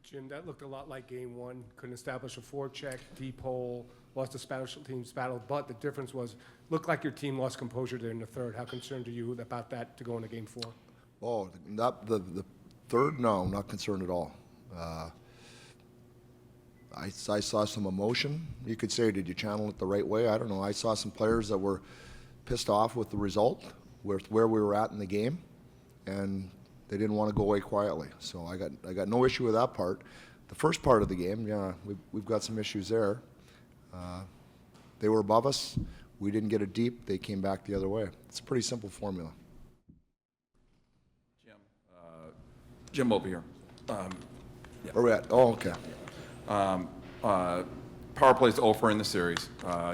Jim, that looked a lot like game one. Couldn't establish a forecheck, deep hole, lost the special teams battle, but the difference was, looked like your team lost composure there in the third. How concerned are you about that to go into game four? Oh, the third, no, I'm not concerned at all. I saw some emotion. You could say, did you channel it the right way? I don't know. I saw some players that were pissed off with the result, with where we were at in the game, and they didn't want to go away quietly. So I got no issue with that part. The first part of the game, yeah, we've got some issues there. They were above us. We didn't get it deep. They came back the other way. It's a pretty simple formula. Jim over here. Yeah. Where are we at? Oh, okay. Power plays 0 for in the series.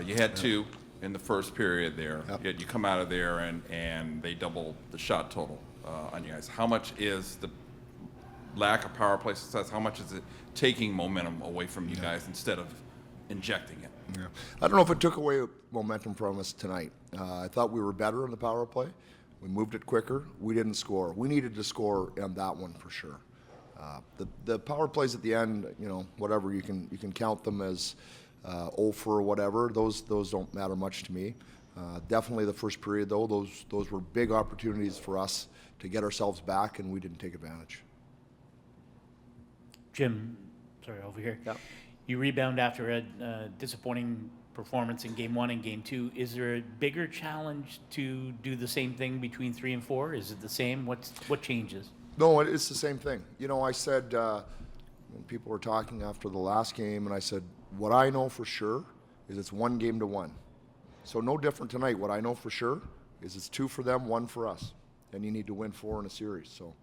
You had 2 in the first period there. Yep. Yet you come out of there and they double the shot total on you guys. How much is the lack of power play success, how much is it taking momentum away from you guys instead of injecting it? Yeah. I don't know if it took away momentum from us tonight. I thought we were better in the power play. We moved it quicker. We didn't score. We needed to score on that one for sure. The power plays at the end, you know, whatever, you can count them as 0 for whatever. Those don't matter much to me. Definitely the first period though, those were big opportunities for us to get ourselves back, and we didn't take advantage. Jim, sorry, over here. Yep. You rebound after a disappointing performance in game one and game two. Is there a bigger challenge to do the same thing between 3 and 4? Is it the same? What changes? No, it's the same thing. You know, I said, when people were talking after the last game, and I said, what I know for sure is it's 1 game to 1. So no different tonight. What I know for sure is it's 2 for them, 1 for us. And you need to win 4 in a series. So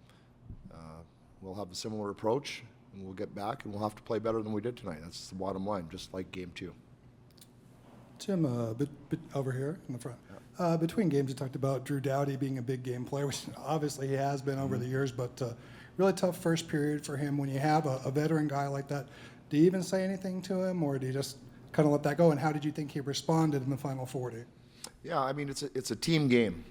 we'll have a similar approach, and we'll get back, and we'll have to play better than we did tonight. That's the bottom line, just like game 2. Tim, over here in the front. Between games, you talked about Drew Doughty being a big game player, which obviously he has been over the years, but really tough first period for him. When you have a veteran guy like that, do you even say anything to him, or do you just kind of let that go? And how did you think he responded in the final 40? Yeah, I mean, it's a team game.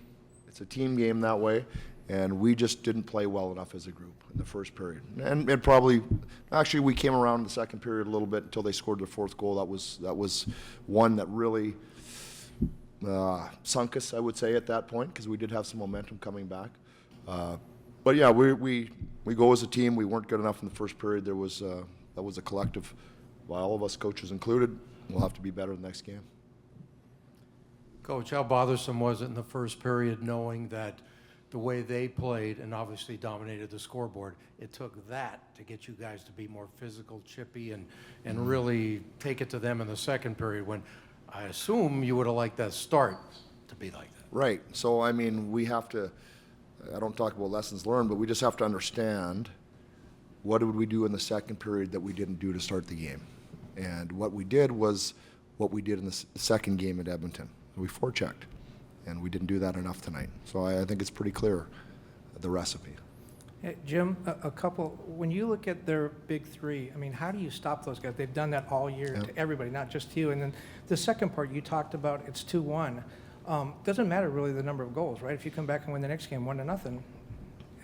It's a team game that way, and we just didn't play well enough as a group in the first period. And probably, actually, we came around in the second period a little bit until they scored their 4th goal. That was one that really sunk us, I would say, at that point, because we did have some momentum coming back. But yeah, we go as a team. We weren't good enough in the first period. That was a collective, by all of us, coaches included. We'll have to be better the next game. Coach, how bothersome was it in the first period knowing that the way they played and obviously dominated the scoreboard, it took that to get you guys to be more physical, chippy, and really take it to them in the second period, when I assume you would have liked that start to be like that? Right. So, I mean, we have to, I don't talk about lessons learned, but we just have to understand what did we do in the second period that we didn't do to start the game. And what we did was what we did in the second game at Edmonton. We forechecked, and we didn't do that enough tonight. So I think it's pretty clear, the recipe. Hey, Jim, when you look at their big 3, I mean, how do you stop those guys? They've done that all year to everybody, not just you. And then the second part, you talked about it's 2-1. Doesn't matter really the number of goals, right? If you come back and win the next game 1-0,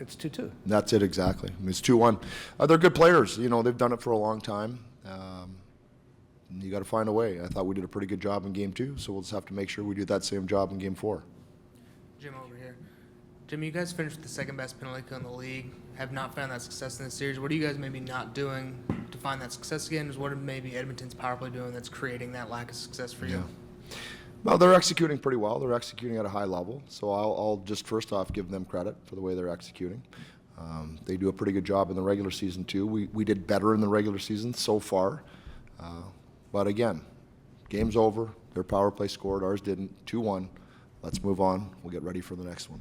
it's 2-2. That's it, exactly. I mean, it's 2-1. They're good players. You know, they've done it for a long time. You got to find a way. I thought we did a pretty good job in game 2, so we'll just have to make sure we do that same job in game 4. Jim over here. Jim, you guys finished with the 2nd best penalty kill in the league, have not found that success in the series. What are you guys maybe not doing to find that success again? What are maybe Edmonton's power play doing that's creating that lack of success for you? Yeah. Well, they're executing pretty well. They're executing at a high level, so I'll just first off give them credit for the way they're executing. They do a pretty good job in the regular season too. We did better in the regular season so far, but again, game's over. Their power play scored, ours didn't. 2-1. Let's move on. We'll get ready for the next one.